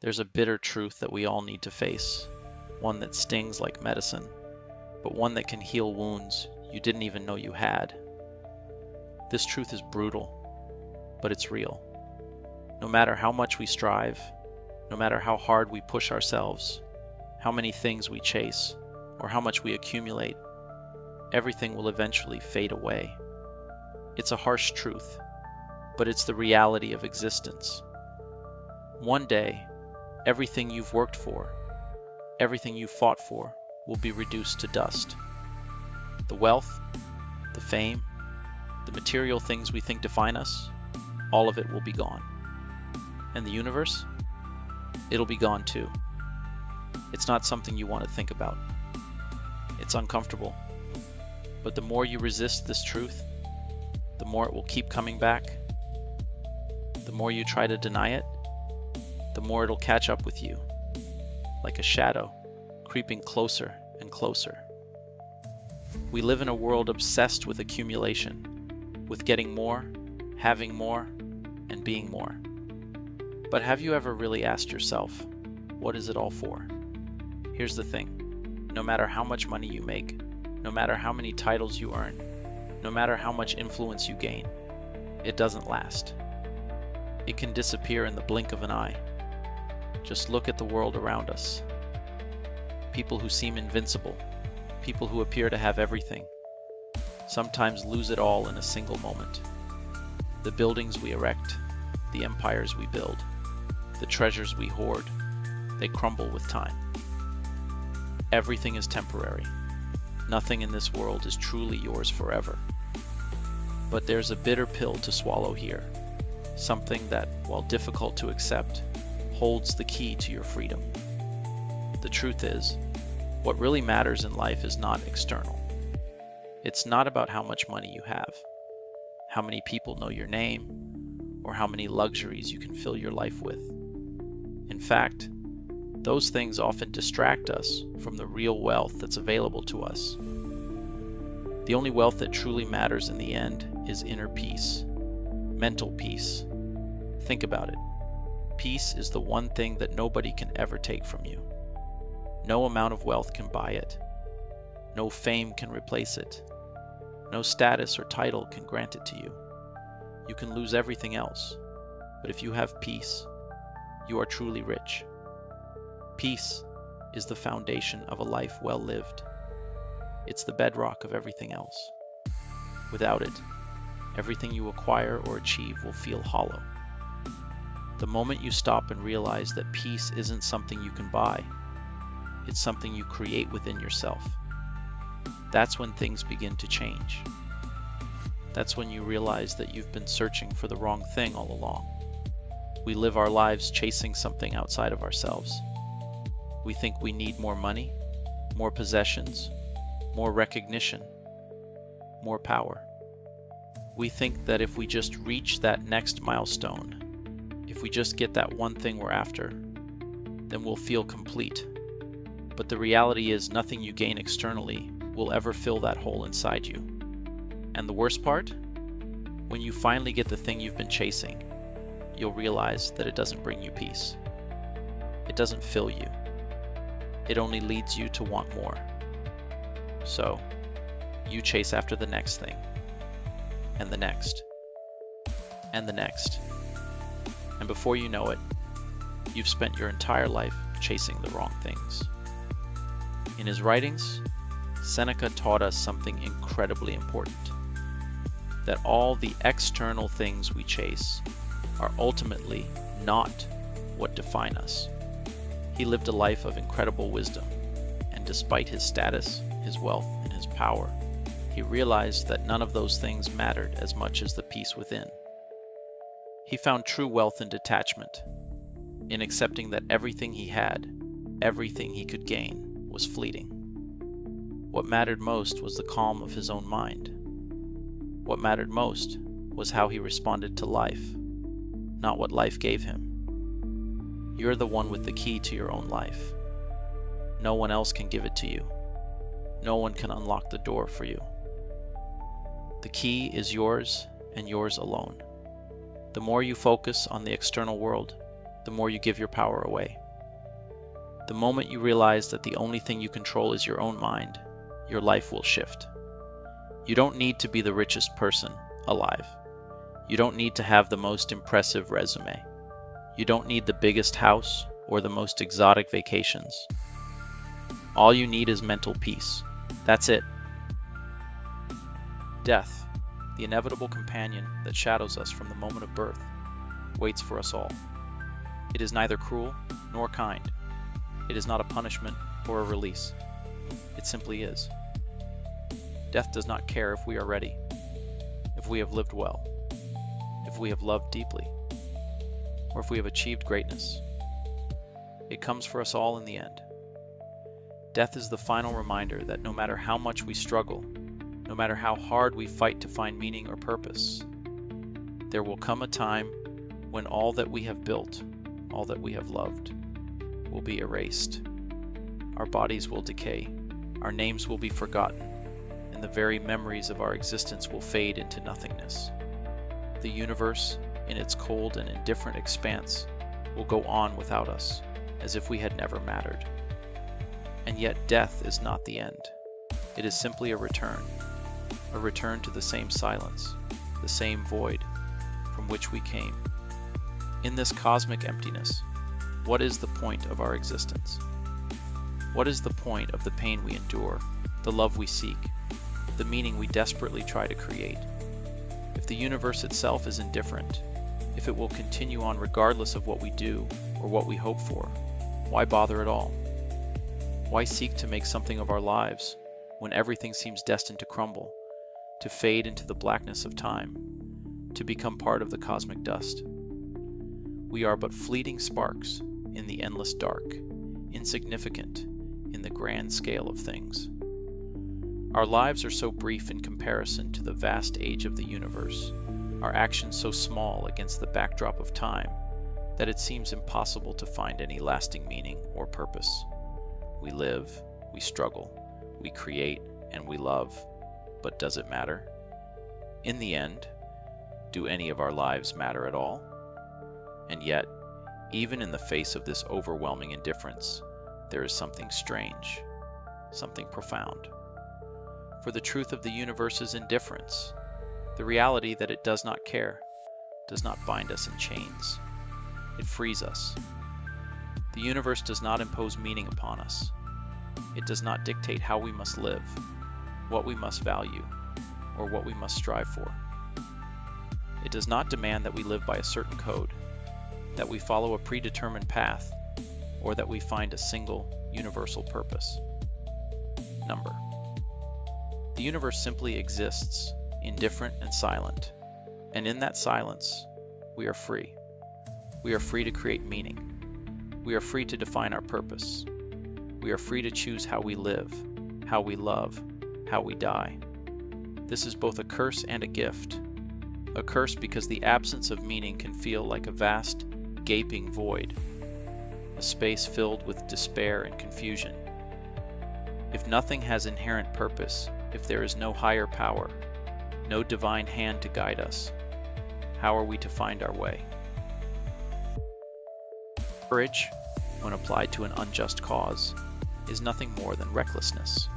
There's a bitter truth that we all need to face, one that stings like medicine, but one that can heal wounds you didn't even know you had. This truth is brutal, but it's real. No matter how much we strive, no matter how hard we push ourselves, how many things we chase, or how much we accumulate, everything will eventually fade away. It's a harsh truth, but it's the reality of existence. One day, everything you've worked for, everything you fought for, will be reduced to dust. The wealth, the fame, the material things we think define us, all of it will be gone. And the universe? It'll be gone too. It's not something you want to think about. It's uncomfortable. But the more you resist this truth, the more it will keep coming back. The more you try to deny it, the more it'll catch up with you, like a shadow, creeping closer and closer. We live in a world obsessed with accumulation, with getting more, having more, and being more. But have you ever really asked yourself, what is it all for? Here's the thing. No matter how much money you make, no matter how many titles you earn, no matter how much influence you gain, it doesn't last. It can disappear in the blink of an eye. Just look at the world around us. People who seem invincible, people who appear to have everything, sometimes lose it all in a single moment. The buildings we erect, the empires we build, the treasures we hoard, they crumble with time. Everything is temporary. Nothing in this world is truly yours forever. But there's a bitter pill to swallow here, something that, while difficult to accept, holds the key to your freedom. The truth is, what really matters in life is not external. It's not about how much money you have, how many people know your name, or how many luxuries you can fill your life with. In fact, those things often distract us from the real wealth that's available to us. The only wealth that truly matters in the end is inner peace, mental peace. Think about it. Peace is the one thing that nobody can ever take from you. No amount of wealth can buy it. No fame can replace it. No status or title can grant it to you. You can lose everything else, but if you have peace, you are truly rich. Peace is the foundation of a life well lived. It's the bedrock of everything else. Without it, everything you acquire or achieve will feel hollow. The moment you stop and realize that peace isn't something you can buy, it's something you create within yourself, that's when things begin to change. That's when you realize that you've been searching for the wrong thing all along. We live our lives chasing something outside of ourselves. We think we need more money, more possessions, more recognition, more power. We think that if we just reach that next milestone, if we just get that one thing we're after, then we'll feel complete. But the reality is nothing you gain externally will ever fill that hole inside you. And the worst part? When you finally get the thing you've been chasing, you'll realize that it doesn't bring you peace. It doesn't fill you. It only leads you to want more. So, you chase after the next thing, and the next, and the next. And before you know it, you've spent your entire life chasing the wrong things. In his writings, Seneca taught us something incredibly important, that all the external things we chase are ultimately not what define us. He lived a life of incredible wisdom, and despite his status, his wealth, and his power, he realized that none of those things mattered as much as the peace within. He found true wealth in detachment, in accepting that everything he had, everything he could gain, was fleeting. What mattered most was the calm of his own mind. What mattered most was how he responded to life, not what life gave him. You're the one with the key to your own life. No one else can give it to you. No one can unlock the door for you. The key is yours and yours alone. The more you focus on the external world, the more you give your power away. The moment you realize that the only thing you control is your own mind, your life will shift. You don't need to be the richest person alive. You don't need to have the most impressive resume. You don't need the biggest house or the most exotic vacations. All you need is mental peace. That's it. Death, the inevitable companion that shadows us from the moment of birth, waits for us all. It is neither cruel nor kind. It is not a punishment or a release. It simply is. Death does not care if we are ready, if we have lived well, if we have loved deeply, or if we have achieved greatness. It comes for us all in the end. Death is the final reminder that no matter how much we struggle, no matter how hard we fight to find meaning or purpose, there will come a time when all that we have built, all that we have loved, will be erased. Our bodies will decay, our names will be forgotten, and the very memories of our existence will fade into nothingness. The universe, in its cold and indifferent expanse, will go on without us, as if we had never mattered. And yet death is not the end. It is simply a return to the same silence, the same void from which we came. In this cosmic emptiness, what is the point of our existence? What is the point of the pain we endure, the love we seek, the meaning we desperately try to create? If the universe itself is indifferent, if it will continue on regardless of what we do or what we hope for, why bother at all? Why seek to make something of our lives when everything seems destined to crumble, to fade into the blackness of time, to become part of the cosmic dust? We are but fleeting sparks in the endless dark, insignificant in the grand scale of things. Our lives are so brief in comparison to the vast age of the universe, our actions so small against the backdrop of time, that it seems impossible to find any lasting meaning or purpose. We live, we struggle, we create, and we love, but does it matter? In the end, do any of our lives matter at all? And yet, even in the face of this overwhelming indifference, there is something strange, something profound. For the truth of the universe's indifference, the reality that it does not care, does not bind us in chains. It frees us. The universe does not impose meaning upon us. It does not dictate how we must live, what we must value, or what we must strive for. It does not demand that we live by a certain code, that we follow a predetermined path, or that we find a single, universal purpose. Number. The universe simply exists, indifferent and silent, and in that silence, we are free. We are free to create meaning. We are free to define our purpose. We are free to choose how we live, how we love, how we die. This is both a curse and a gift. A curse because the absence of meaning can feel like a vast, gaping void, a space filled with despair and confusion. If nothing has inherent purpose, if there is no higher power, no divine hand to guide us, how are we to find our way? Courage, when applied to an unjust cause, is nothing more than recklessness.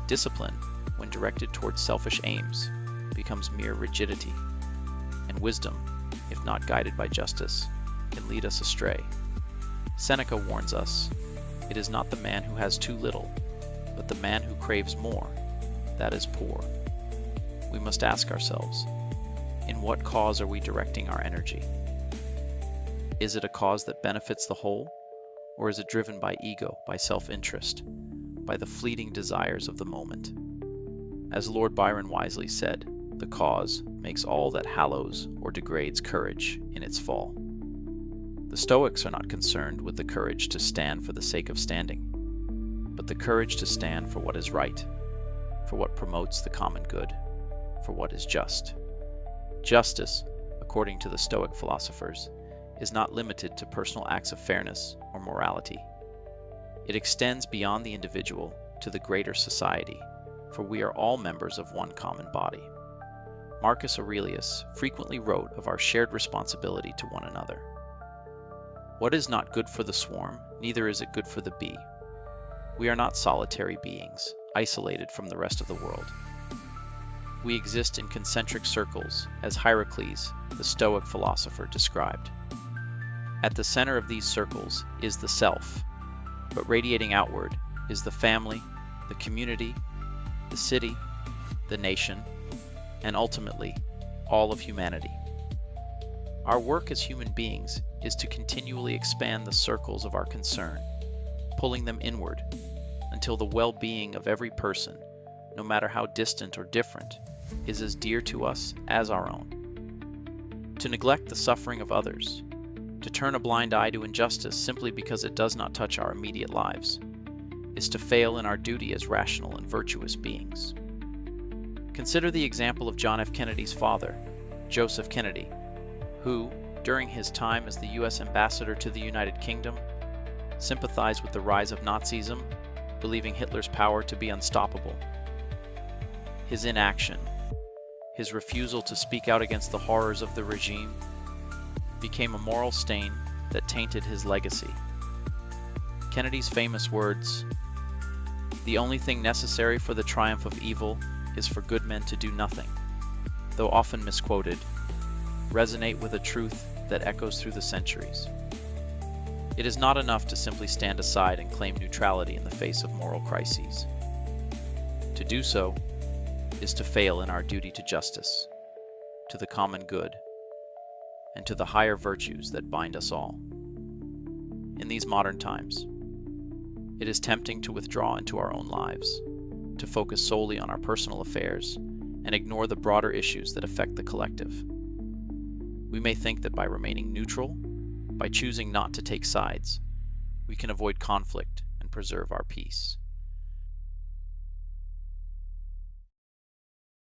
Discipline, when directed towards selfish aims, becomes mere rigidity. And wisdom, if not guided by justice, can lead us astray. Seneca warns us, "It is not the man who has too little, but the man who craves more, that is poor." We must ask ourselves, in what cause are we directing our energy? Is it a cause that benefits the whole, or is it driven by ego, by self-interest, by the fleeting desires of the moment? As Lord Byron wisely said, the cause makes all that hallows or degrades courage in its fall. The Stoics are not concerned with the courage to stand for the sake of standing, but the courage to stand for what is right, for what promotes the common good, for what is just. Justice, according to the Stoic philosophers, is not limited to personal acts of fairness or morality. It extends beyond the individual to the greater society, for we are all members of one common body. Marcus Aurelius frequently wrote of our shared responsibility to one another. What is not good for the swarm, neither is it good for the bee. We are not solitary beings, isolated from the rest of the world. We exist in concentric circles, as Hierocles, the Stoic philosopher, described. At the center of these circles is the self, but radiating outward is the family, the community, the city, the nation, and ultimately, all of humanity. Our work as human beings is to continually expand the circles of our concern, pulling them inward until the well-being of every person, no matter how distant or different, is as dear to us as our own. To neglect the suffering of others, to turn a blind eye to injustice simply because it does not touch our immediate lives, is to fail in our duty as rational and virtuous beings. Consider the example of John F. Kennedy's father, Joseph Kennedy, who, during his time as the U.S. ambassador to the United Kingdom, sympathized with the rise of Nazism, believing Hitler's power to be unstoppable. His inaction, his refusal to speak out against the horrors of the regime, became a moral stain that tainted his legacy. Kennedy's famous words, "The only thing necessary for the triumph of evil is for good men to do nothing," though often misquoted, resonate with a truth that echoes through the centuries. It is not enough to simply stand aside and claim neutrality in the face of moral crises. To do so is to fail in our duty to justice, to the common good, and to the higher virtues that bind us all. In these modern times, it is tempting to withdraw into our own lives, to focus solely on our personal affairs and ignore the broader issues that affect the collective. We may think that by remaining neutral, by choosing not to take sides, we can avoid conflict and preserve our peace.